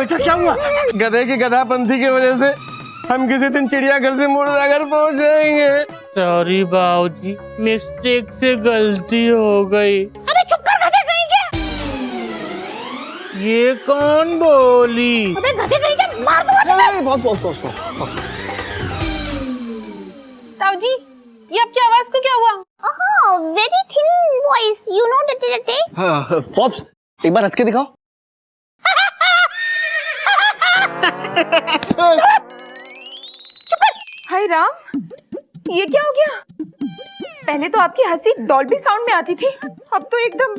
बेटा क्या हुआ? गधे की गधापंथी की वजह से हम किसी दिन चिड़ियाघर से मुर्दाघर पहुंच जाएंगे। सॉरी बाबूजी, मिस्टेक से गलती हो गई। अबे चुप कर गधे कहीं के। ये कौन बोली? अबे गधे कहीं के, मार दूंगा तुझे। ताऊ जी, ये आपकी आवाज को क्या हुआ? Oh, very thin voice, you know डटे। हाँ, पॉप्स एक बार हंस के दिखाओ। हाय राम, ये क्या हो गया? पहले तो आपकी हंसी डॉल्बी साउंड में आती थी, अब तो एकदम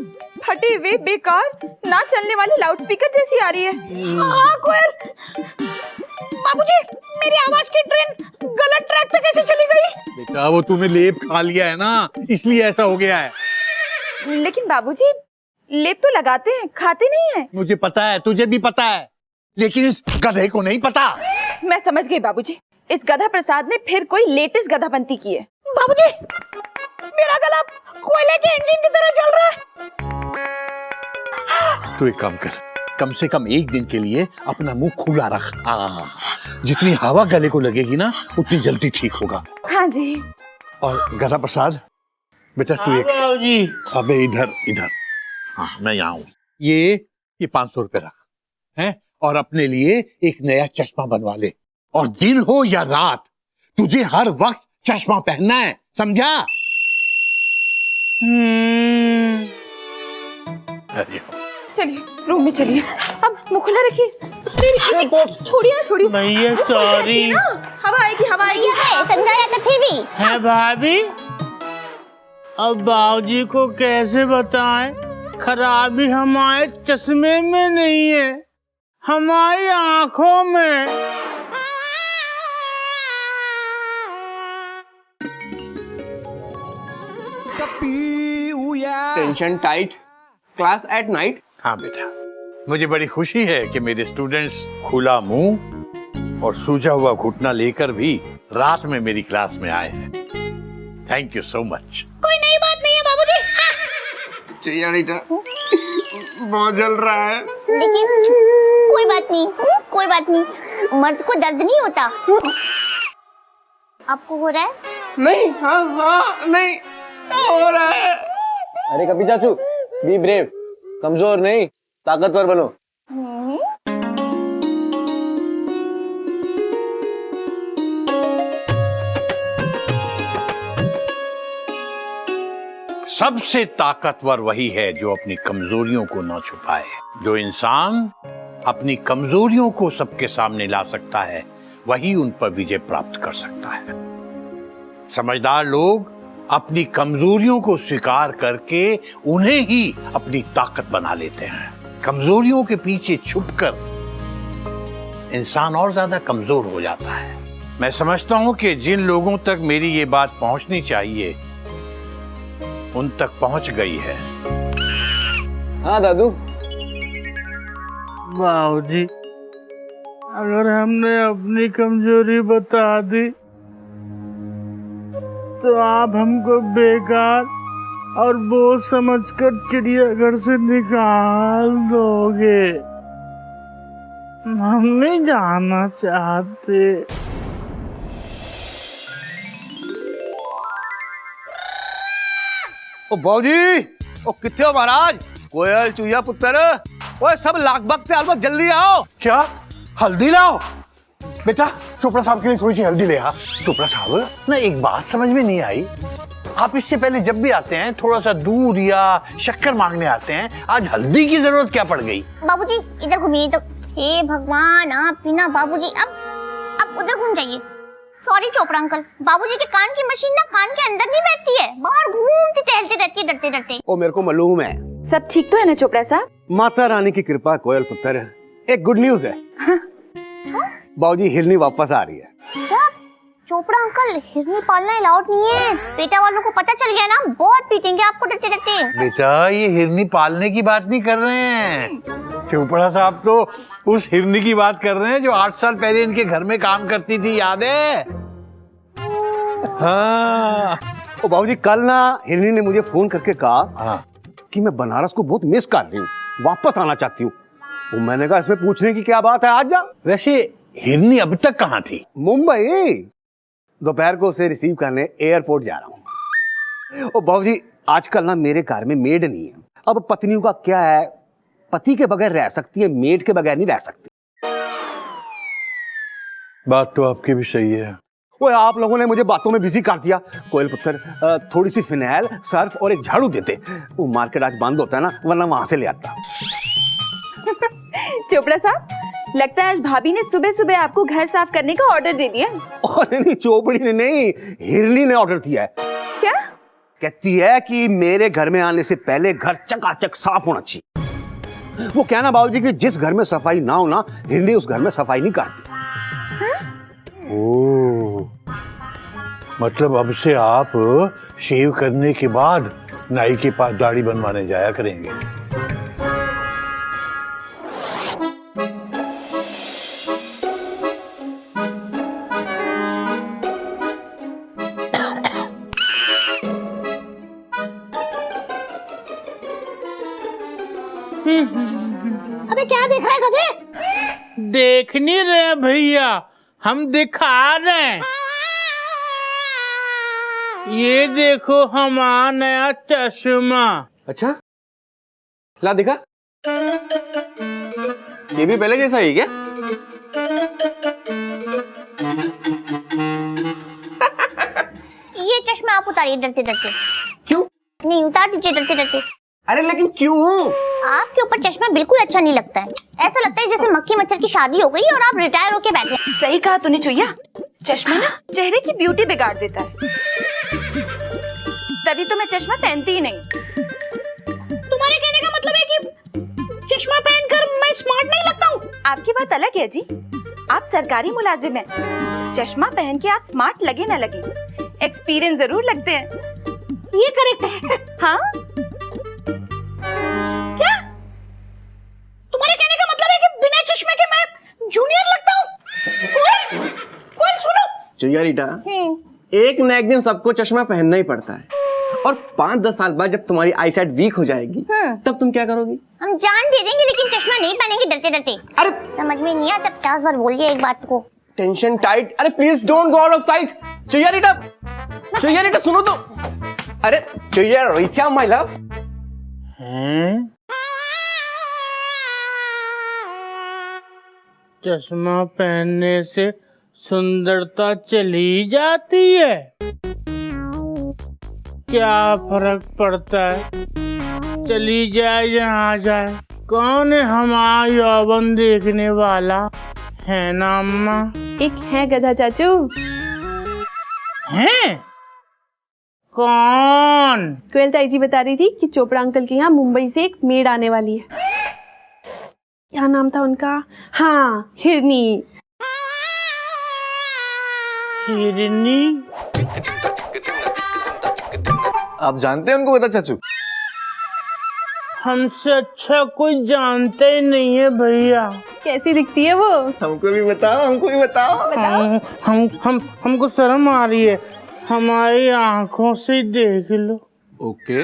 फटे हुए बेकार ना चलने वाले लाउडस्पीकर जैसी आ रही है। हाँ कोयल, बाबूजी मेरी आवाज की ट्रेन गलत ट्रैक पे कैसे चली गई? बेटा वो तूने लेप खा लिया है ना, इसलिए ऐसा हो गया है। लेकिन बाबूजी, लेप तो लगाते हैं, खाते नहीं है। मुझे पता है, तुझे भी पता है, लेकिन इस गधे को नहीं पता। मैं समझ गई बाबूजी, इस गधा प्रसाद ने फिर कोई लेटेस्ट गधापंती की है। बाबूजी मेरा गला कोयले के इंजन की तरह जल रहा है। तू एक काम कर, कम से कम एक दिन के लिए अपना मुंह खुला रख। जितनी हवा गले को लगेगी ना, उतनी जल्दी ठीक होगा। हाँ जी। और गधा प्रसाद बेटा तू एक, बाबूजी, अबे इधर इधर, हाँ मैं यहाँ हूँ। ये 500 रुपए रख हैं, और अपने लिए एक नया चश्मा बनवा ले, और दिन हो या रात तुझे हर वक्त चश्मा पहनना है, समझा? अरे चलिए रूम में चलिए, अब मुंह खुला रखिए। छोड़िए ना, छोड़िए भैया सॉरी। हवा आएगी, हवा आएगी। समझाया था फिर भी। है भाभी, अब बाबूजी को कैसे बताएं? खराबी हमारे चश्मे में नहीं है, हमारी आंखों में। Tension tight, class at night. हाँ बेटा, मुझे बड़ी खुशी है कि मेरे स्टूडेंट्स खुला मुंह और सूजा हुआ घुटना लेकर भी रात में मेरी क्लास में आए हैं। Thank you so much. कोई नई बात नहीं है बाबूजी। चिड़िया बहुत जल रहा है। देखिए कोई बात नहीं, कोई बात नहीं, मर्द को दर्द नहीं होता। आपको हो रहा है? नहीं, हाँ नहीं हो रहा है। अरे कभी चाचू, बी ब्रेव, कमजोर नहीं ताकतवर बनो। सबसे ताकतवर वही है जो अपनी कमजोरियों को ना छुपाए। जो इंसान अपनी कमजोरियों को सबके सामने ला सकता है, वही उन पर विजय प्राप्त कर सकता है। समझदार लोग अपनी कमजोरियों को स्वीकार करके उन्हें ही अपनी ताकत बना लेते हैं। कमजोरियों के पीछे छुपकर इंसान और ज्यादा कमजोर हो जाता है। मैं समझता हूं कि जिन लोगों तक मेरी ये बात पहुंचनी चाहिए उन तक पहुंच गई है। हाँ दादू। बाबूजी, अगर हमने अपनी कमजोरी बता दी तो आप हमको बेकार और बोझ समझकर चिड़ियाघर से निकाल दोगे। हम नहीं जाना चाहते। ओ बाबूजी, ओ किथे हो महाराज? कोयल चूहिया पुत्र, ओए सब लाख से अलबत जल्दी आओ। क्या हल्दी लाओ? बेटा चोपड़ा साहब के लिए थोड़ी सी हल्दी ले आ। चोपड़ा साहब ना, एक बात समझ में नहीं आई, आप इससे पहले जब भी आते हैं थोड़ा सा दूध या शक्कर मांगने आते हैं, आज हल्दी की जरूरत क्या पड़ गई? बाबूजी इधर घूमिए तो। हे भगवान, आप बिना बाबूजी अब उधर घूम जाइए। सॉरी चोपड़ा अंकल, बाबूजी के कान की मशीन ना कान के अंदर नहीं बैठती है, बाहर घूमती टहलती रहती है डरते डरते। ओ मेरे को मालूम है। सब ठीक तो है ना चोपड़ा साहब? माता रानी की कृपा कोयल पुत्र, एक गुड न्यूज है। बाबूजी हिरनी वापस आ रही है। क्या चोपड़ा अंकल, हिरनी पालना अलाउड नहीं है, पेटा वालों को पता चल गया ना बहुत पीटेंगे आपको डरते डरते। बेटा ये हिरनी पालने की बात नहीं कर रहे हैं, चोपड़ा साहब तो उस हिरनी की बात कर रहे हैं जो 8 साल पहले इनके घर में काम करती थी, याद है? हाँ। ओ बाबूजी कल ना हिरनी ने मुझे फोन करके कहा हाँ। कि मैं बनारस को बहुत मिस कर रही हूँ, वापस आना चाहती हूँ। वो मैंने कहा इसमें पूछने की क्या बात है, आज जा। वैसे हिरनी अब तक कहाँ थी? मुंबई। दोपहर को उसे रिसीव करने एयरपोर्ट जा रहा हूँ। ओ बाबूजी, आजकल ना मेरे घर में मेड नहीं है। अब पत्नियों का क्या है, पति के बगैर रह सकती है, मेड के बगैर नहीं रह सकती। बात तो आपकी भी सही है। ओए, आप लोगों ने मुझे बातों में बिजी कर दिया। कोयल पुत्र, थोड़ी सी फिनाइल, सर्फ और एक झाड़ू देते। वो मार्केट आज बंद होता है ना, वरना वहां से ले आता। चोपड़ा साहब, लगता है आज भाभी ने सुबह सुबह आपको घर साफ करने का ऑर्डर दे दिया। और नहीं, चोपड़ी ने नहीं, हिरनी ने ऑर्डर दिया है। क्या? कहती है कि मेरे घर में आने से पहले घर चकाचक साफ होना चाहिए। वो कहना बाबूजी कि जिस घर में सफाई ना हो ना, हिरनी उस घर में सफाई नहीं करती। ओह, मतलब अब से आप शेव करने के बाद नाई के पास दाढ़ी बनवाने जाया करेंगे। अबे क्या देख रहा है गधे? देख नहीं रहे भैया, हम दिखा रहे हैं। ये देखो हमारा नया चश्मा। अच्छा, ला दिखा। ये भी पहले जैसा ही क्या? ये चश्मा आप उतारिए डरते डरते। क्यों? नहीं, उतार दीजिए डरते डरते। अरे लेकिन क्यों? आपके ऊपर चश्मा बिल्कुल अच्छा नहीं लगता है। ऐसा लगता है जैसे मक्खी मच्छर की शादी हो गई और आप रिटायर होके बैठे हैं। सही कहा तूने चुईया, चश्मा ना चेहरे की ब्यूटी बिगाड़ देता है। तभी तो मैं चश्मा पहनती ही नहीं। तुम्हारे कहने का मतलब है कि चश्मा पहनकर मैं स्मार्ट नहीं लगता हूँ? आपकी बात अलग है जी, आप सरकारी मुलाजिम हैं। चश्मा पहन के आप स्मार्ट लगे ना लगे, एक्सपीरियंस जरूर लगते हैं। ये करेक्ट है। हाँ, क्या? तुम्हारे कहने का मतलब है कि बिना चश्मे के मैं जूनियर लगता हूँ? कोई सुनो। चुईया रीटा, एक न एक दिन सबको चश्मा पहनना ही पड़ता है। और 5-10 साल बाद जब तुम्हारी आईसाइट वीक हो जाएगी, तब तुम क्या करोगी? हम जान दे देंगे लेकिन चश्मा नहीं पहनेंगे डरते डरते। अरे समझ में नहीं आता, 50 बार बोल दिया एक बात को। Tension tight. अरे please don't go out of sight. चुईया रीटा सुनो तो। अरे चुईया रीचा माय लव। चश्मा पहनने से सुंदरता चली जाती है? क्या फर्क पड़ता है, चली जाए या आ जाए। कौन है हमारा यौवन देखने वाला, है ना अम्मा? एक है गधा चाचू। हैं? कौन? कोयल ताई जी बता रही थी कि चोपड़ा अंकल के यहाँ मुंबई से एक मेड आने वाली है। क्या नाम था उनका? हाँ, हिरनी। हिरनी? आप जानते हैं उनको गधा चाचू? हमसे अच्छा कोई जानता ही नहीं है भैया। कैसी दिखती है वो? हमको भी बताओ, हमको भी बताओ। हमको शर्म आ रही है, हमारी आंखों से देख लो। ओके।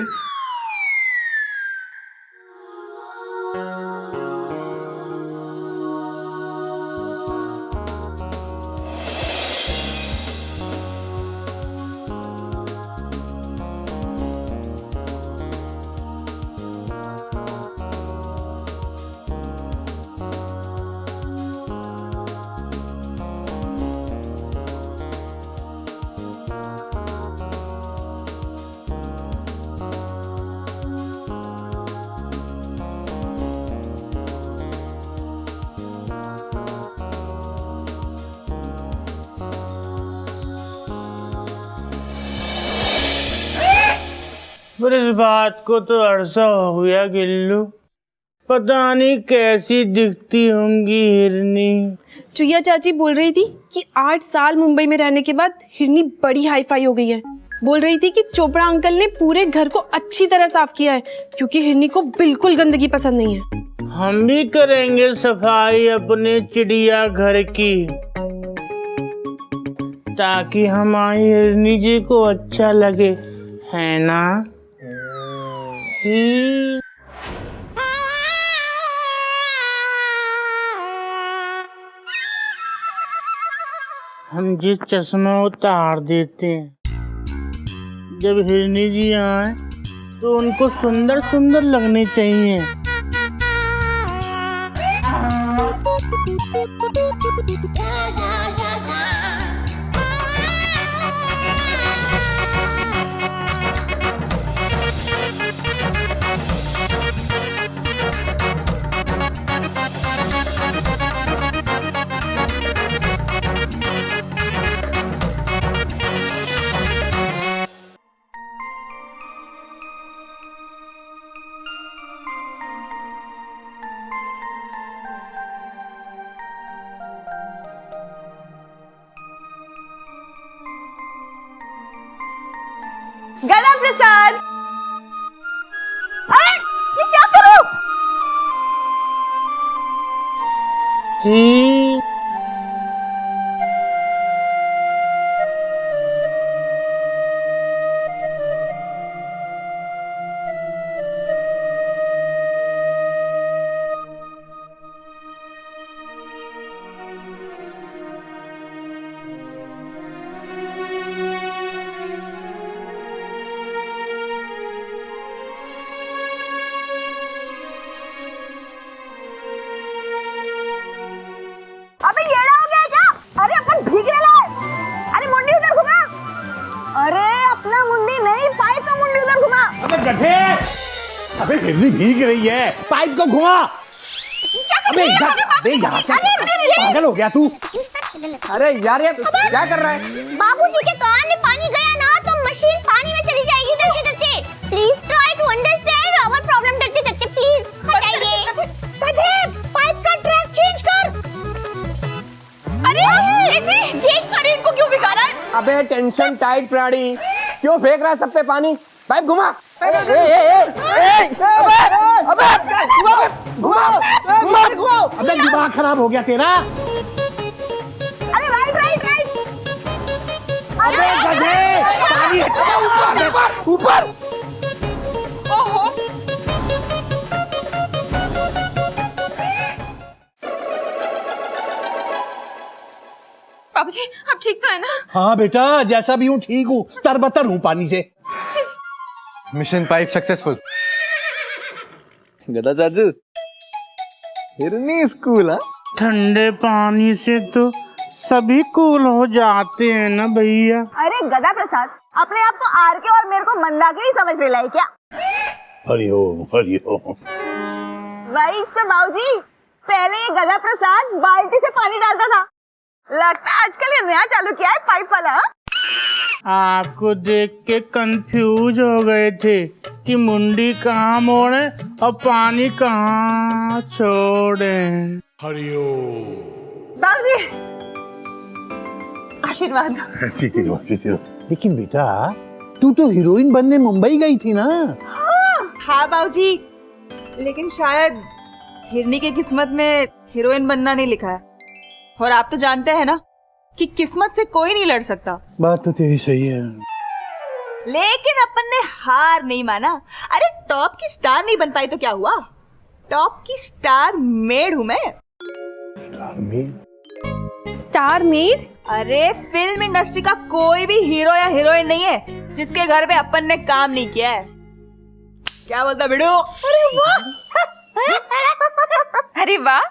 पर इस बात को तो अरसा हो गया गिल्लू, पता नहीं कैसी दिखती होंगी हिरनी। चुईया चाची बोल रही थी कि 8 साल मुंबई में रहने के बाद हिरनी बड़ी हाई फाई हो गई है। बोल रही थी कि चोपड़ा अंकल ने पूरे घर को अच्छी तरह साफ किया है क्योंकि हिरनी को बिल्कुल गंदगी पसंद नहीं है। हम भी करेंगे सफाई अपने चिड़िया घर की, ताकि हमारी हिरनी जी को अच्छा लगे, है ना? हम जी चश्मा उतार देते हैं। जब हिरनी जी आए तो उनको सुंदर सुंदर लगने चाहिए। गला प्रसाद। अरे ये क्या करूं? जी अबे येड़ा हो गया क्या? अरे अपन भीग रहे हैं। अरे मुंडी उधर घुमा। अरे अपना मुंडी नहीं, पाइप का मुंडी उधर घुमा। अबे गधे, अबे हिरनी भीग रही है, पाइप को घुमा। अबे यहाँ क्या पागल हो गया तू? अरे यार ये क्या कर रहा है? बाबूजी के कान में पानी गया ना तो मशीन पानी में चली जाएगी डरते डरते। Please try to understand our problem डरते डरते। प्लीज हटाइए। पाइप का ट्रैक चेंज कर। अरे ये जी चेक करिए, इनको क्यों भिगा रहा है? अबे टेंशन टाइट प्राणी, क्यों फेंक रहा है सब पे पानी? पाइप घुमा। अबे घुमा। अबे दिमाग खराब हो गया तेरा? अरे राइट। अबे गधे, पानी ऊपर। ओहो, बाबूजी आप ठीक तो है ना? हाँ बेटा, जैसा भी हूँ ठीक हूँ, तरबतर हूँ पानी से। Mission pipe successful. गदा चाचू, हिरनी स्कूल। हाँ ठंडे पानी से तो सभी कूल हो जाते हैं ना भैया। अरे गदा प्रसाद, अपने आप को आर के और मेरे को मंदाकिनी समझ रहे है क्या? हरिओम हरिओम। वही तो बाबूजी, पहले ये गदा प्रसाद बाल्टी से पानी डालता था, लगता है आजकल ये नया चालू किया है पाइप वाला। हाँ? आपको देख के कंफ्यूज हो गए थे कि मुंडी कहाँ मोड़े और पानी कहाँ छोड़े। बाबूजी आशीर्वाद। जीती रहो। लेकिन बेटा, तू तो हीरोइन बनने मुंबई गई थी ना? हाँ बाबूजी, लेकिन शायद हिरनी की किस्मत में हीरोइन बनना नहीं लिखा है, और आप तो जानते हैं ना कि किस्मत से कोई नहीं लड़ सकता। बात तो तेरी सही है। लेकिन अपन ने हार नहीं माना। अरे टॉप की स्टार नहीं बन पाई तो क्या हुआ, टॉप की स्टार मेड हूँ मैं। Star made? अरे फिल्म इंडस्ट्री का कोई भी हीरो या हीरोइन नहीं है जिसके घर पे अपन ने काम नहीं किया है। क्या बोलता बिडू? अरे वाह। अरे वाह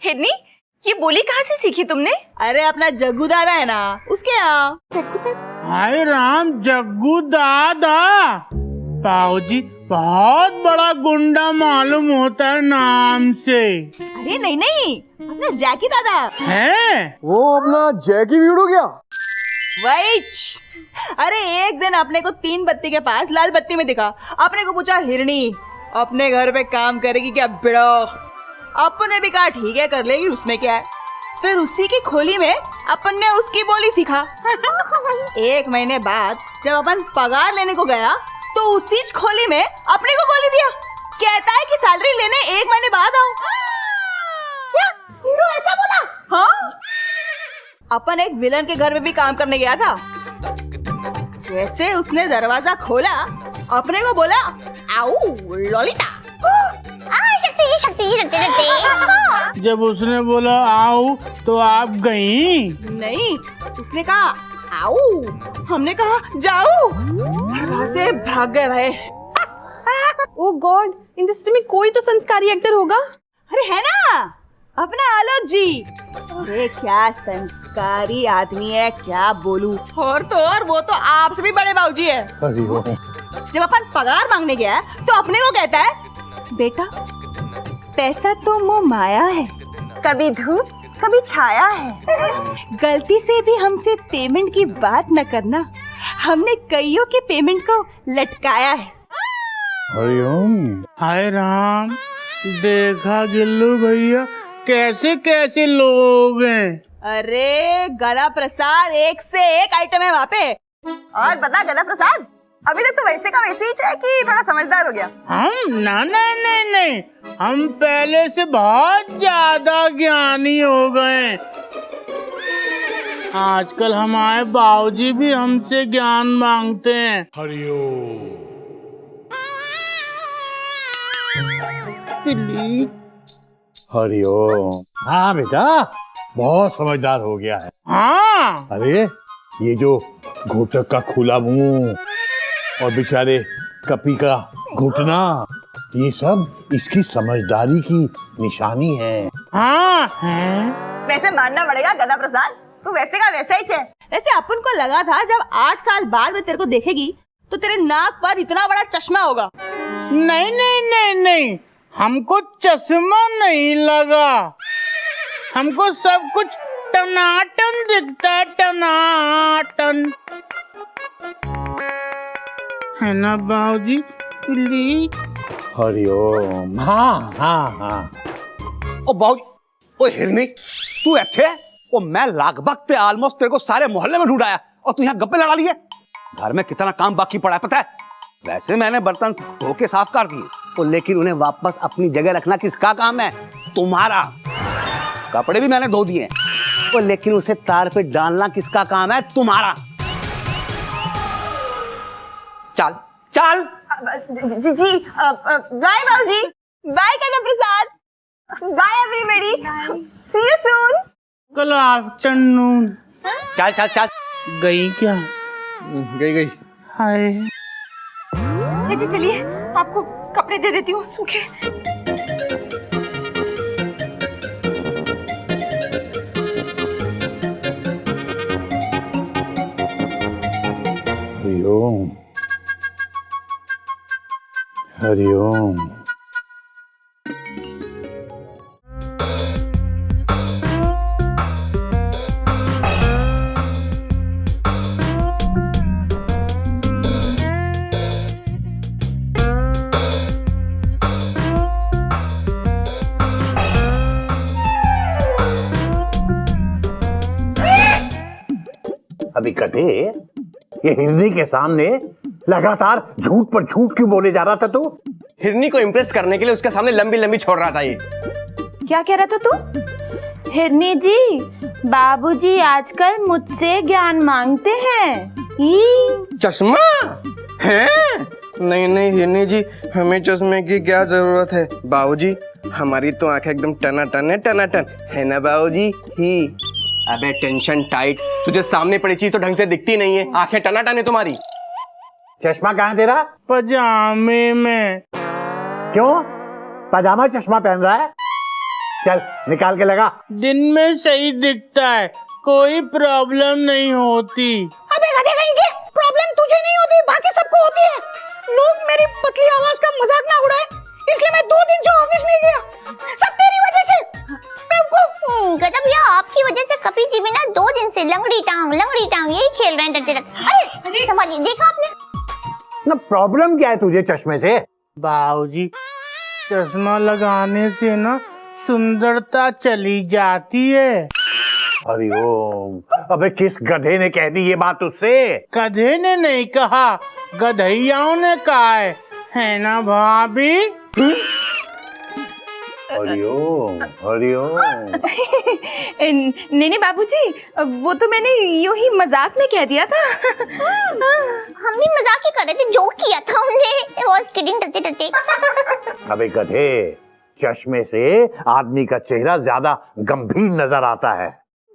हिरनी, ये बोली कहाँ से सीखी तुमने? अरे अपना जग्गू दादा है ना, उसके यहाँ। हाय राम, जग्गू दादा। पाऊजी बहुत बड़ा गुंडा मालूम होता है नाम से। अरे नहीं, अपना जैकी दादा है। वो अपना जैकी वीडू क्या? वही। अरे एक दिन अपने को 3 बत्ती के पास लाल बत्ती में दिखा। अपने को पूछा, हिरनी अपने घर पे काम करेगी क्या बेड़ा? अपन ने भी कहा ठीक है कर लेगी, उसमें क्या है। फिर उसी की खोली में अपन ने उसकी बोली सीखा। 1 महीने बाद जब अपन पगार लेने को गया तो उसी खोली में अपने को गोली दिया। कहता है कि सैलरी लेने 1 महीने बाद आऊं। क्या हीरो ऐसा बोला? हाँ, अपन एक विलन के घर में भी काम करने गया था। जैसे उसने दरवाजा खोला, अपने को बोला, आओ ललिता। शक्ति। जब उसने बोला आओ तो आप गई? नहीं, उसने कहा आओ, हमने कहा जाओ, और वहां से भाग गए भाई। ओ गॉड, इंडस्ट्री में कोई तो संस्कारी एक्टर होगा। अरे है ना अपना आलोक जी। अरे क्या संस्कारी आदमी है, क्या बोलूं। और तो और वो तो आपसे भी बड़े बाबूजी है। जब अपन पगार मांगने गया तो अपने को कहता है बेटा पैसा तो मोह माया है, कभी धूप कभी छाया है, गलती से भी हमसे पेमेंट की बात न करना, हमने कईयों के पेमेंट को लटकाया है। हरिओम। हाय राम, देखा गिल्लू भैया कैसे कैसे लोग हैं। अरे गदा प्रसाद एक से एक आइटम है वहाँ पे। और बता गदा प्रसाद, अभी तक तो वैसे का वैसे ही है कि थोड़ा समझदार हो गया? हम ना नहीं नहीं नहीं, हम पहले से बहुत ज्यादा ज्ञानी हो गए। आजकल हमारे बाबूजी भी हमसे ज्ञान मांगते हैं। प्लीज। हरिओम। हाँ बेटा, बहुत समझदार हो गया है। हाँ, अरे ये जो घोटक का खुला मुंह और बेचारे कपी का घुटना, ये सब इसकी समझदारी की निशानी है। हाँ है। वैसे मानना पड़ेगा गदा प्रसाद, तू वैसे का वैसा ही है। वैसे अपन को लगा था जब 8 साल बाद में तेरे को देखेगी तो तेरे नाक पर इतना बड़ा चश्मा होगा। नहीं नहीं नहीं नहीं, हमको चश्मा नहीं लगा, हमको सब कुछ टनाटन दिखता है, टनाटन। है ना बाबूजी? प्लीज। हरिओम। हाँ हाँ हाँ। ओ बाबू, ओ हिरनी, तू ऐसे? ओ मैं लगभग ते ऑलमोस्ट तेरे को सारे मोहल्ले में ढूंढाया और तू यहाँ गप्पे लड़ा लिए। घर में कितना काम बाकी पड़ा है पता है? वैसे मैंने बर्तन धो के साफ कर दिए, तो लेकिन उन्हें वापस अपनी जगह रखना किसका काम है? तुम्हारा। कपड़े भी मैंने धो दिए, तो लेकिन उसे तार पे डालना किसका काम है? तुम्हारा। चल चल। जी जी, बाय बाबूजी, bye Gada Prasad, bye everybody, see you soon. कल आफ्टरनून। चल चल चल। गई क्या? गई। हाय। जी चलिए, आपको कपड़े दे देती हूँ सूखे। हरिओम। हरिओम। अभी कटे ये हिरनी के सामने लगातार झूठ पर झूठ क्यों बोले जा रहा था तू? हिरनी को इम्प्रेस करने के लिए उसके सामने लंबी लंबी छोड़ रहा था ये। क्या कह रहा था तू? हिरनी जी, बाबूजी आजकल मुझसे ज्ञान मांगते हैं। चश्मा है? नहीं नहीं हिरनी जी, हमें चश्मे की क्या जरूरत है? बाबूजी हमारी तो आंखें एकदम टनाटन है ना बाबूजी ही। अबे टेंशन टाइट, तुझे सामने पड़ी चीज तो ढंग से दिखती नहीं है, आंखें टनाटन है तुम्हारी। चश्मा कहाँ तेरा? पजामे में। क्यों? पजामा चश्मा पहन रहा है? चल निकाल के लगा। दिन में सही दिखता है, कोई प्रॉब्लम नहीं होती। अबे गधे कहीं के, प्रॉब्लम तुझे नहीं होती, बाकी सबको होती है। लोग मेरी पतली आवाज का मजाक ना उड़ाए, इसलिए मैं 2 दिन से ऑफिस नहीं गया, सब तेरी वजह से। गधा भैया, आपकी वजह से कपिल जी भी ना 2 दिन से लंगड़ी टांग यही खेल रहे हैं डरते डरते। अरे संभालिए, देखा आपने? ना प्रॉब्लम क्या है तुझे चश्मे से? बाबूजी, चश्मा लगाने से ना सुंदरता चली जाती है। हरिओम। अबे किस गधे ने कह दी ये बात उससे? गधे ने नहीं कहा, गधैयाओं ने कहा है ना भाभी? हरिओम हरिओम। नहीं बाबूजी, वो तो मैंने यूं ही मजाक में कह दिया था। हम भी मजाक ही कर रहे थे, जोक किया था हमने, वॉज किडिंग डरते डरते। अबे गधे, चश्मे से आदमी का चेहरा ज्यादा गंभीर नजर आता है।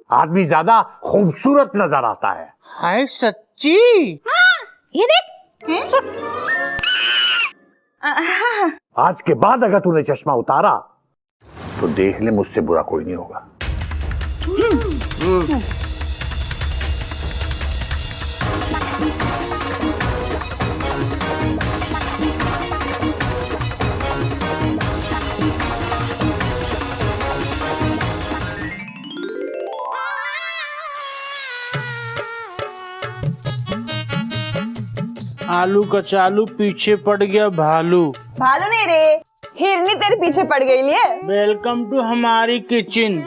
आदमी ज्यादा खूबसूरत नजर आता है। हाय सच्ची? ये देख। आज के बाद अगर तूने चश्मा उतारा तो देख ले, मुझसे बुरा कोई नहीं होगा। आलू कचालू पीछे पड़ गया भालू। भालू नहीं रे, हिरनी तेरे पीछे पड़ गई लिए। वेलकम टू हमारी किचन।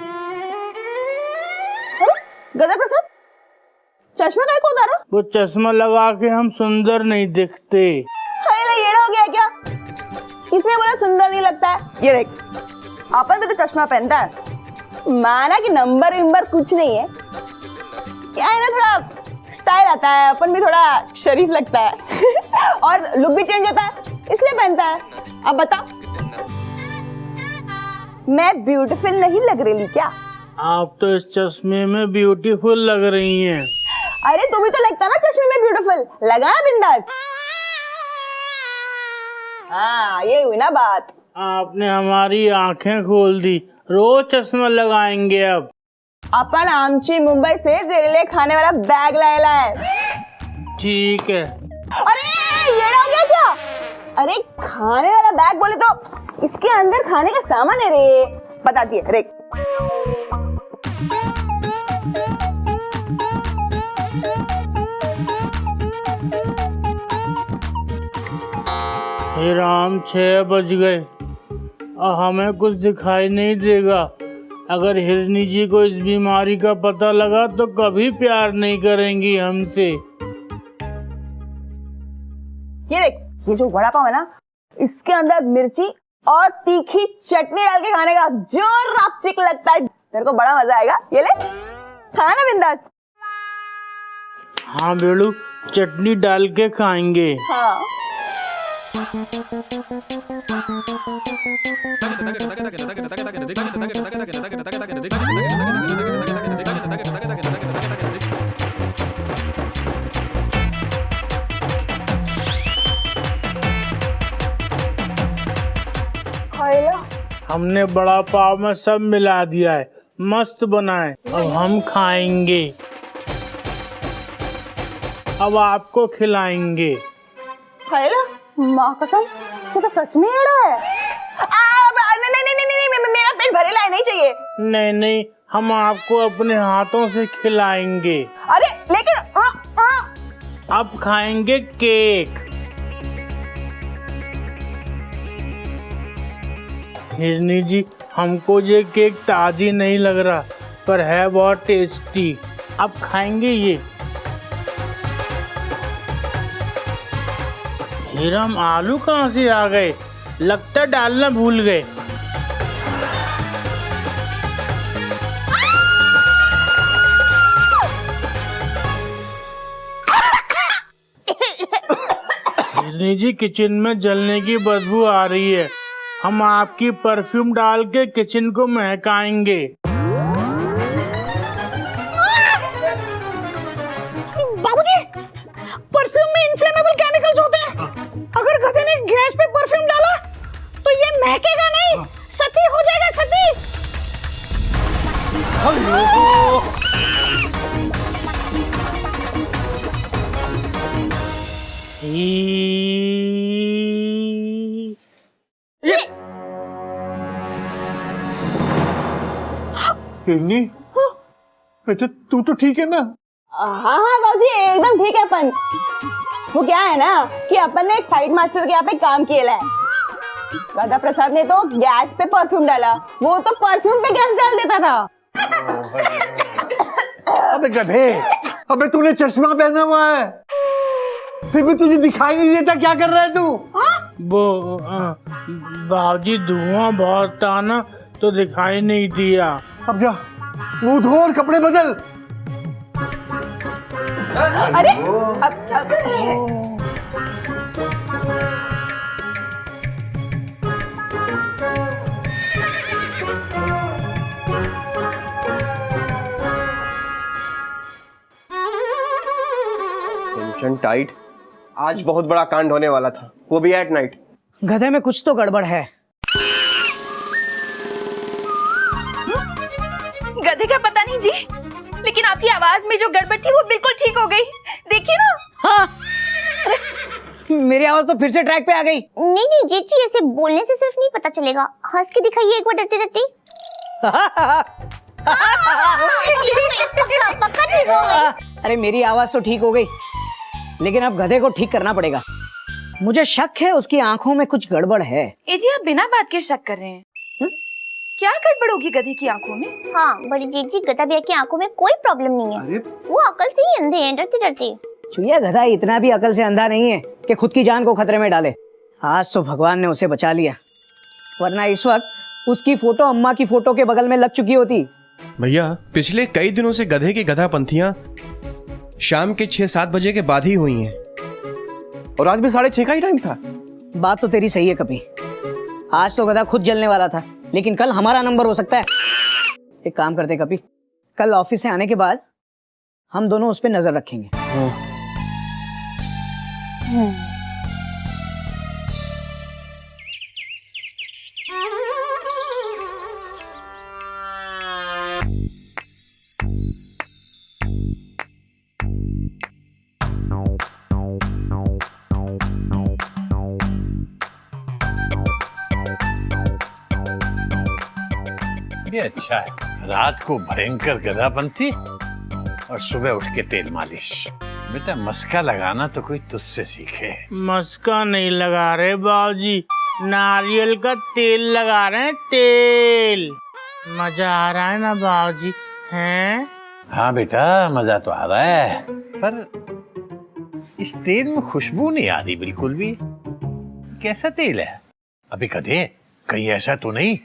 गदा प्रसाद, चश्मा काय को उतारा? वो चश्मा लगा के हम सुंदर नहीं दिखते। हाय ला, येड़ा हो गया क्या? किसने बोला सुंदर नहीं लगता है? ये देख, अपन तो चश्मा पहनता है, माना कि नंबर विंबर कुछ नहीं है, क्या है ना, थोड़ा स्टाइल आता है, अपन भी थोड़ा शरीफ लगता है और लुक भी चेंज होता है, इसलिए पहनता है। अब बता, मैं ब्यूटीफुल नहीं लग रही क्या? आप तो इस चश्मे में ब्यूटीफुल लग रही हैं। अरे तुम्हें तो लगता ना चश्मे में ब्यूटीफुल, लगा ना बिंदास। हाँ, ये हुई ना बात। आपने हमारी आंखें खोल दी, रोज चश्मा लगाएंगे अब। अपन आमची मुंबई से तेरे लिए खाने वाला बैग लाएला है। ठीक है। अरे ये हो गया क्या? अरे खाने वाला बैग बोले तो इसके अंदर खाने का सामान है रे, बताती है रे। हे राम, 6 बज गए और हमें कुछ दिखाई नहीं देगा। अगर हिरनी जी को इस बीमारी का पता लगा तो कभी प्यार नहीं करेंगी हमसे। ये देख, ये जो वड़ा पाव है ना, इसके अंदर मिर्ची और तीखी चटनी डाल के खाने का जो रापचिक लगता है, तेरे को बड़ा मजा आएगा। ये ले, खाना बिंदास। हाँ बेड़ू, चटनी डाल के खाएंगे। हाँ। हमने बड़ा पाव में सब मिला दिया है, मस्त बनाए। अब हम खाएंगे, अब आपको खिलाएंगे। खाएला? माँ कसम, ये तो सच में एड़ा है। नहीं, मेरा पेट भरेला है, नहीं चाहिए। नहीं नहीं, हम आपको अपने हाथों से खिलाएंगे। अरे लेकिन अब खाएंगे केक। हिरनी जी, हमको ये केक ताजी नहीं लग रहा, पर है बहुत टेस्टी। अब खाएंगे ये। हिरम, आलू कहाँ से आ गए? लगता डालना भूल गए। हिरनी जी, किचन में जलने की बदबू आ रही है, हम आपकी परफ्यूम डाल के किचन को महकाएंगे। बाबूजी, परफ्यूम में इन्फ्लेमेबल केमिकल्स होते हैं। अगर गधे ने गैस पे परफ्यूम डाला तो ये महकेगा नहीं, सती हो जाएगा, सती। हिरनी, बेटा तू तो ठीक है ना? हाँ बाबूजी, एकदम ठीक है। अपन वो क्या है ना कि अपन ने एक फाइट मास्टर के यहाँ पे काम किया है। गदा प्रसाद ने तो गैस पे परफ्यूम डाला, वो तो परफ्यूम पे गैस डाल देता था। अबे गधे, अबे तूने चश्मा पहना हुआ है, फिर भी तुझे दिखाई नहीं देता, क्या कर रहा है तू? वो बाबूजी, धुआं बहुत था ना तो दिखाई नहीं दिया। अब जा, मुंह धो और कपड़े बदल। अरे टाइट। आज बहुत बड़ा कांड होने वाला था, वो भी एट नाइट। गधे में कुछ तो गड़बड़ है। गधे का पता नहीं जी, लेकिन आपकी आवाज में जो गड़बड़ थी वो बिल्कुल ठीक हो गई। देखिए ना। हाँ, मेरी आवाज तो फिर से ट्रैक पे आ गई। नहीं नहीं जीजी, ऐसे बोलने से सिर्फ नहीं पता चलेगा, हंस के दिखाइए एक बार डरते डरते। पक्का पक्का ठीक हो गई। अरे मेरी आवाज तो ठीक हो गई, लेकिन अब गधे को ठीक करना पड़ेगा। मुझे शक है उसकी आंखों में कुछ गड़बड़ है। ए जी, आप बिना बात के शक कर रहे हैं? क्या गड़बड़ होगी गधे की आंखों में? हाँ बड़ी जीजी, गधा भैया की आंखों में कोई प्रॉब्लम नहीं है, वो अकल से ही अंधे हैं, डरते डरते। चुईया, गधा इतना भी अकल से अंधा नहीं है कि खुद की जान को खतरे में डाले। आज तो भगवान ने उसे बचा लिया, वरना इस वक्त उसकी फोटो अम्मा की फोटो के बगल में लग चुकी होती। भैया, पिछले कई दिनों से गधे की गधापंथियां शाम के 6-7 बजे के बाद ही हुई हैं, और आज भी 6:30 का ही टाइम था। बात तो तेरी सही है कभी। आज तो गधा खुद जलने वाला था, लेकिन कल हमारा नंबर हो सकता है। एक काम करते कभी, कल ऑफिस से आने के बाद हम दोनों उस पर नजर रखेंगे। ये अच्छा है, रात को भयंकर गधापंथी और सुबह उठ के तेल मालिश। बेटा मस्का लगाना तो कोई तुझसे सीखे। मस्का नहीं लगा रहे बाबूजी, नारियल का तेल लगा रहे हैं, तेल। मजा आ रहा है ना बाबूजी? हैं? हाँ बेटा, मजा तो आ रहा है, पर इस तेल में खुशबू नहीं आ रही बिल्कुल भी। कैसा तेल है? अभी गधे, कहीं ऐसा तो नहीं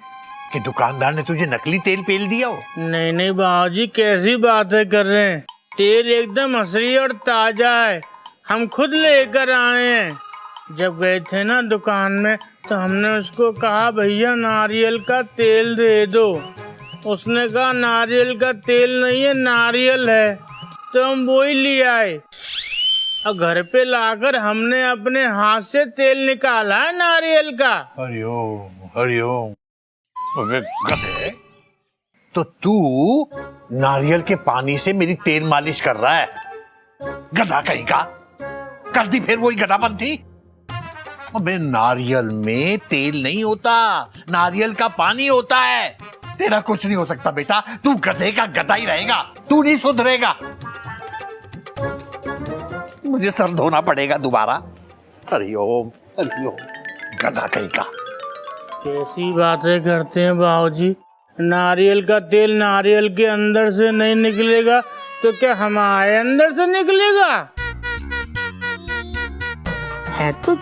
कि दुकानदार ने तुझे नकली तेल पेल दिया हो? नहीं नहीं बाबूजी, कैसी बातें कर रहे हैं? तेल एकदम असली और ताजा है, हम खुद लेकर आए हैं। जब गए थे ना दुकान में तो हमने उसको कहा भैया नारियल का तेल दे दो, उसने कहा नारियल का तेल नहीं है, नारियल है, तो हम वो ही ले आए। और घर पे लाकर हमने अपने हाथ से तेल निकाला है नारियल का। हरिओम हरिओम। अबे गधे, तो तू नारियल के पानी से मेरी तेल मालिश कर रहा है? गधा कहीं का, कर दी फिर वही गधापंथी। अबे नारियल में तेल नहीं होता, नारियल का पानी होता है। तेरा कुछ नहीं हो सकता बेटा, तू गधे का गधा ही रहेगा, तू नहीं सुधरेगा। मुझे सर धोना पड़ेगा दोबारा। हरिओम हरिओम, गधा कहीं का। कैसी बातें करते हैं बाबूजी? नारियल का तेल नारियल के अंदर से नहीं निकलेगा तो क्या हमारे अंदर से निकलेगा? है तो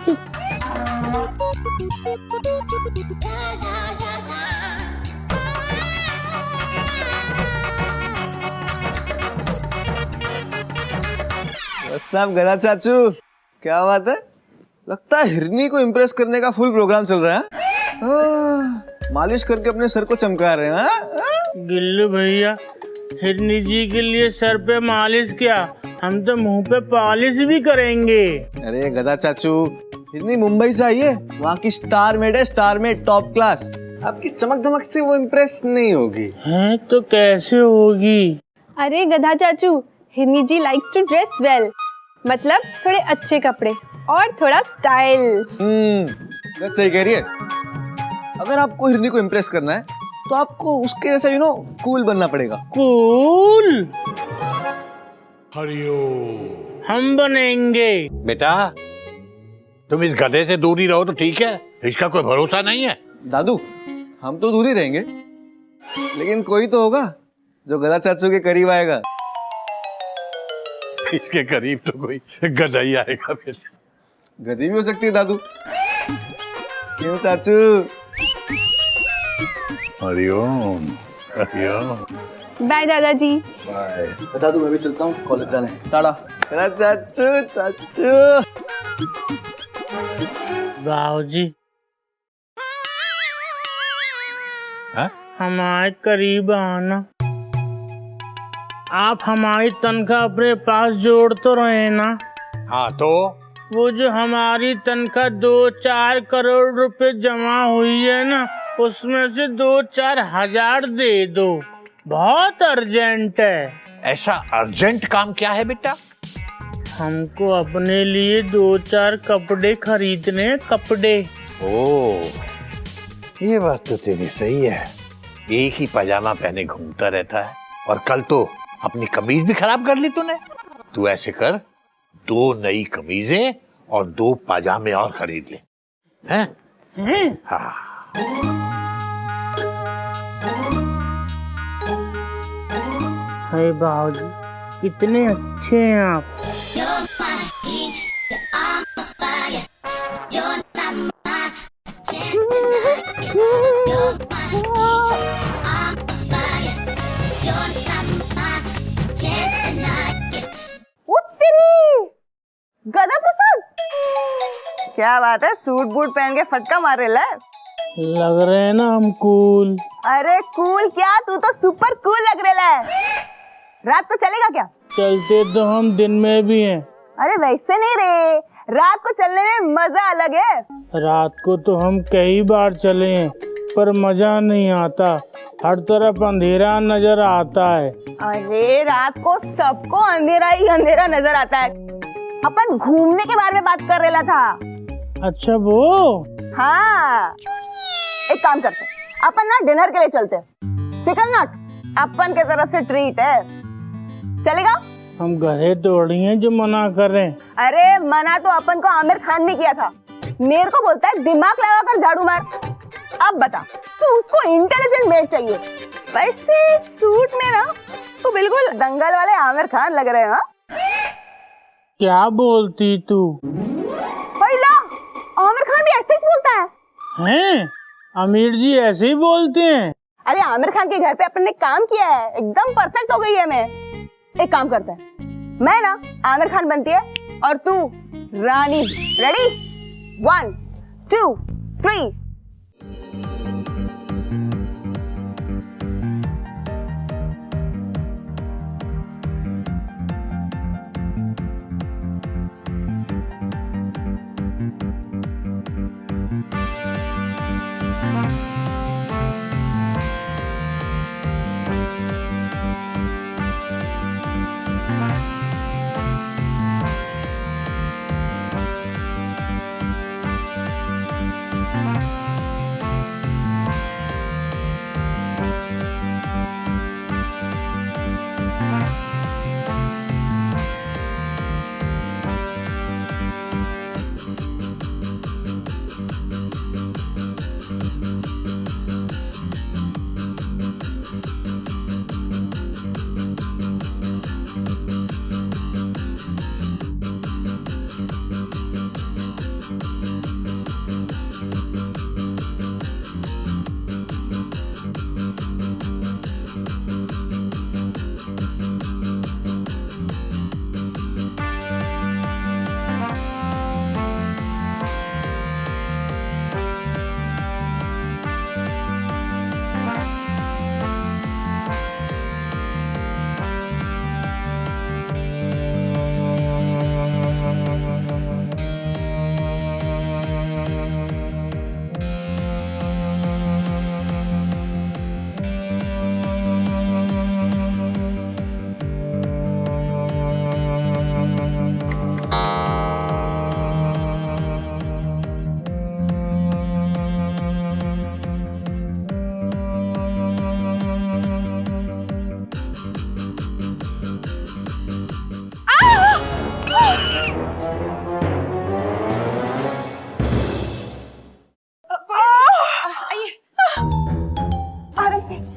सब गधा चाचू, क्या बात है? लगता है हिरनी को इम्प्रेस करने का फुल प्रोग्राम चल रहा है। मालिश करके अपने सर को चमका रहे हैं। गिल्लू भैया, हिरनी जी के लिए सर पे मालिश क्या, हम तो मुंह पे पॉलिश भी करेंगे। अरे गधा चाचू, हिरनी मुंबई से आई है, वहाँ की स्टार मेड है, स्टार मेड टॉप क्लास। आपकी चमक धमक से वो इम्प्रेस नहीं होगी। हैं तो कैसे होगी? अरे गधा चाचू, हिरनी जी लाइक्स टू ड्रेस वेल, मतलब थोड़े अच्छे कपड़े और थोड़ा स्टाइल। बात सही कह रही है। अगर आपको हिरनी को इम्प्रेस करना है तो आपको उसके जैसा कूल बनना पड़ेगा। कूल? हरिओम। हम बनेंगे। बेटा तुम इस गधे से दूर ही रहो तो ठीक है, इसका कोई भरोसा नहीं है। दादू, हम तो दूर ही रहेंगे, लेकिन कोई तो होगा जो गधा चाचू के करीब आएगा। इसके करीब तो कोई गधा ही आएगा। बेटा गधी भी हो सकती है दादू, क्यों चाचू? हरिओम हरिओम। बाय दादाजी। बाय। दादू, मैं भी चलता हूँ, कॉलेज जाने। टाटा। चाचू चाचू। बाबूजी, हाँ? हमारे करीब आना। आप हमारी तनख्वाह अपने पास जोड़ तो रहे ना, हाँ तो वो जो हमारी तनख्वाह 2-4 करोड़ रुपए जमा हुई है ना, उसमें से 2-4 हजार दे दो, बहुत अर्जेंट है। ऐसा अर्जेंट काम क्या है बेटा? हमको अपने लिए 2-4 कपड़े खरीदने हैं, कपड़े। ओ, ये बात तो तेरी सही है। एक ही पजामा पहने घूमता रहता है, और कल तो अपनी कमीज भी खराब कर ली तूने। तू ऐसे कर, 2 नई कमीजें और 2 पजामे और खरीद ले, हैं? हाँ। हाय बाबूजी, कितने अच्छे हैं आप। गदा प्रसाद, क्या बात है, सूट बूट पहन के फटका मार रहे है। लग रहे हैं ना हम कूल। अरे कूल क्या, तू तो सुपर कूल लग रहा है। रात को चलेगा क्या? चलते तो हम दिन में भी हैं। अरे वैसे नहीं रे, रात को चलने में मजा अलग है। रात को तो हम कई बार चले हैं, पर मजा नहीं आता, हर तरफ अंधेरा नजर आता है। अरे रात को सबको अंधेरा ही अंधेरा नजर आता है। अपन घूमने के बारे में बात कर रहा था। अच्छा वो? हाँ, एक काम करते, अपन ना डिनर के लिए चलते। फिकर नॉट, अपन के तरफ से ट्रीट है, चलेगा? हम गधे तोड़ी हैं जो मना कर रहे हैं। अरे मना तो अपन को आमिर खान ने किया था। मेरे को बोलता है दिमाग लगाकर झाड़ू मार। अब बता, तो उसको इंटेलिजेंट मेड चाहिए। वैसे सूट में ना तो बिल्कुल दंगल वाले आमिर खान लग रहे हैं। क्या बोलती तू? पहिला आमिर खान भी ऐसे ही बोलता है। हैं? अमीर जी ऐसे ही बोलते हैं? अरे आमिर खान के घर पे अपन ने काम किया है, एकदम परफेक्ट हो गई है। मैं एक काम करते हैं, मैं ना आमिर खान बनती है और तू रानी। रेडी? 1 2 3।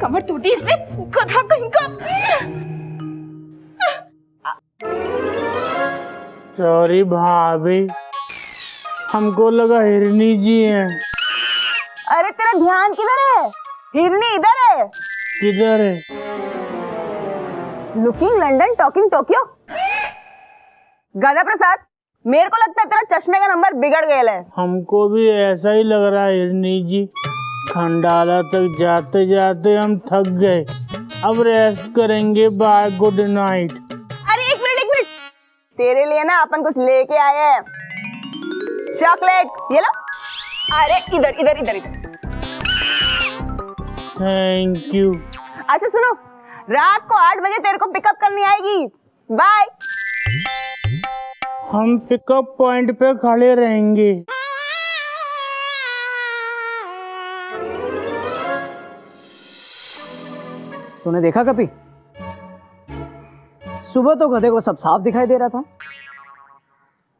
कमर टूटी इसने, गधा कहीं का। सॉरी भाभी, हमको लगा हिरनी जी हैं। अरे तेरा ध्यान किधर है? हिरनी इधर है। किधर है? Looking London talking Tokyo. गधा प्रसाद, मेरे को लगता है तेरा चश्मे का नंबर बिगड़ गया है। हमको भी ऐसा ही लग रहा है हिरनी जी। खंडाला तक जाते जाते हम थक गए, अब रेस्ट करेंगे। Bye, good night. अरे एक मिनट, तेरे लिए ना अपन कुछ लेके आए हैं, चॉकलेट, ये लो। अरे इधर इधर इधर इधर। Thank you. अच्छा सुनो, रात को 8 बजे तेरे को पिकअप करनी आएगी। बाय। हम पिकअप पॉइंट पे खड़े रहेंगे। तूने देखा कभी? सुबह तो गधे को सब साफ दिखाई दे रहा था,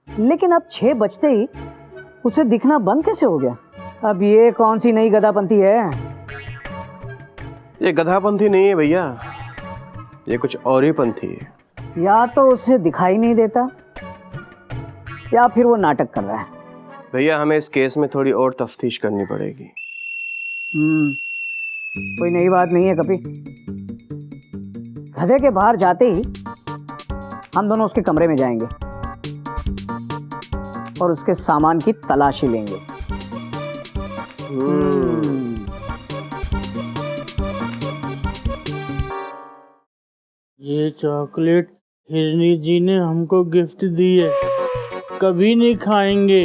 लेकिन अब 6 बजते ही उसे दिखना बंद कैसे हो गया? अब ये कौन सी नई गधापंथी है? ये गधापंथी नहीं है भैया, ये कुछ और ही पंथी है। या तो उसे दिखाई नहीं देता या फिर वो नाटक कर रहा है। भैया हमें इस केस में थोड़ी और तफ्तीश करनी पड़ेगी। कोई नई बात नहीं है कभी। गधे के बाहर जाते ही हम दोनों उसके कमरे में जाएंगे और उसके सामान की तलाशी लेंगे। ये चॉकलेट हिरनी जी ने हमको गिफ्ट दी है, कभी नहीं खाएंगे।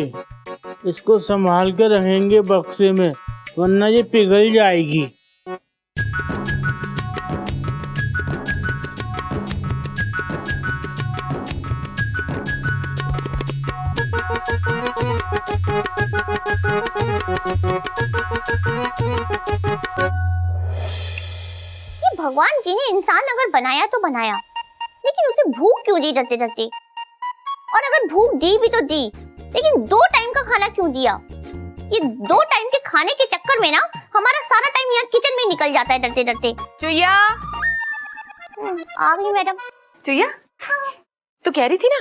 इसको संभाल कर रखेंगे बक्से में, वरना ये पिघल जाएगी। ये भगवान जी ने इंसान अगर बनाया तो बनाया, लेकिन उसे भूख क्यों दी डरते डरते? और अगर भूख दी भी तो दी, लेकिन 2 टाइम का खाना क्यों दिया? ये 2 टाइम के खाने के चक्कर में ना हमारा सारा टाइम यहाँ किचन में निकल जाता है डरते डरते। चुया, आ गई मैडम। चुया, तू कह रही थी ना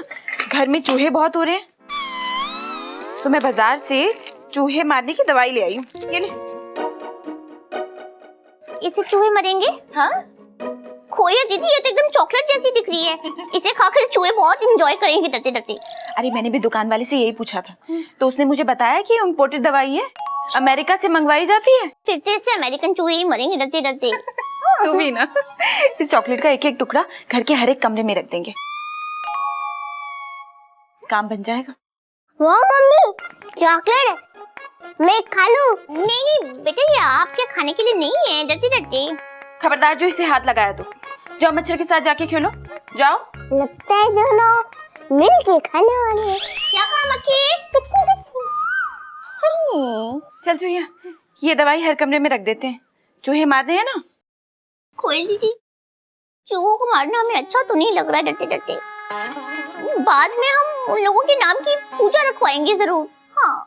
घर में चूहे बहुत हो रहे हैं, तो मैं बाजार से चूहे मारने की दवाई ले आई हूँ। ये ले। इसे चूहे मरेंगे? हाँ? खोया दीदी, ये तो एकदम चॉकलेट जैसी दिख रही है। इसे खाकर चूहे बहुत एंजॉय करेंगे डरते डरते। अरे मैंने भी दुकान वाले से यही पूछा था, तो उसने मुझे बताया कि इम्पोर्टेड दवाई है, अमेरिका से मंगवाई जाती है। फिर तो इससे अमेरिकन चूहे ही मरेंगे डरते डरते। तू भी ना। इस चॉकलेट का एक एक टुकड़ा घर के हर एक कमरे में रख देंगे, काम बन जाएगा। वाह मम्मी, चॉकलेट मैं खा लूं? नहीं नहीं बेटा, ये आपके खाने के लिए नहीं है डरते डरते। खबरदार जो इसे हाथ लगाया तो। जाओ मच्छर के साथ जाके खेलो, जाओ। लगता है दोनों मिल के खाने वाले हैं। क्या कहा मक्खी? चल चूहिया, ये दवाई हर कमरे में रख देते हैं, चूहे मारने हैं ना। कोई दीदी, चूहों को मारना हमें अच्छा तो नहीं लग रहा है डरते डरते। बाद में हम उन लोगों के नाम की पूजा रखवाएंगे जरूर। हाँ।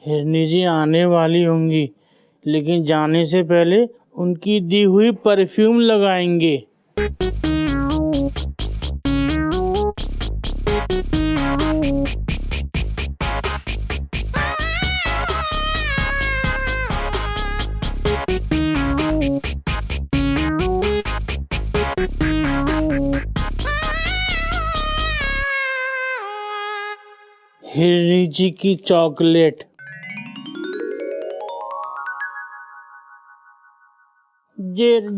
हिरनी जी आने वाली होंगी, लेकिन जाने से पहले उनकी दी हुई परफ्यूम लगाएंगे। हिरनी जी की चॉकलेट।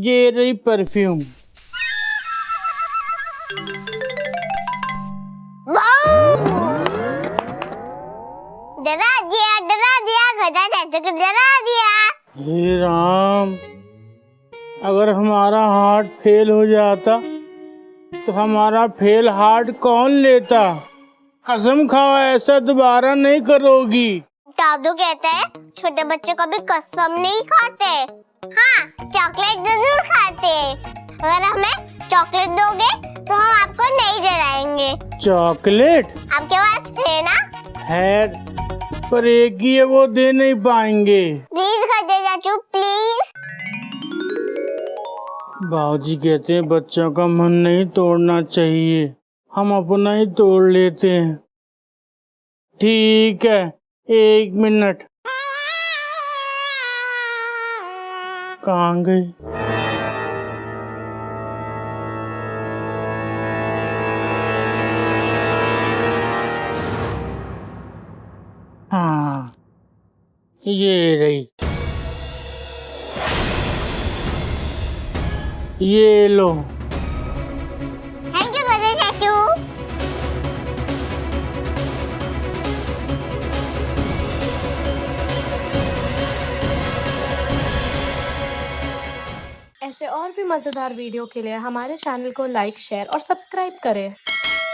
ये रही परफ्यूम। डरा दिया गधा चाचा को डरा दिया। हे राम, अगर हमारा हार्ट फेल हो जाता तो हमारा फेल हार्ट कौन लेता? कसम खाओ ऐसा दोबारा नहीं करोगी। दादू कहते हैं छोटे बच्चे कभी कसम नहीं खाते, हाँ चॉकलेट जरूर खाते। अगर हमें चॉकलेट दोगे तो हम आपको नहीं डराएंगे। चॉकलेट आपके पास है ना? है, पर एक ही है, वो दे नहीं पाएंगे। प्लीज गधे चाचू प्लीज। बाबूजी कहते हैं बच्चों का मन नहीं तोड़ना चाहिए, हम अपना ही तोड़ लेते हैं। ठीक है, 1 मिनट। कहाँ गई? हाँ, ये रही, ये लो। थैंक यू गधे चाचू। ऐसे और भी मज़ेदार वीडियो के लिए हमारे चैनल को लाइक, शेयर और सब्सक्राइब करें।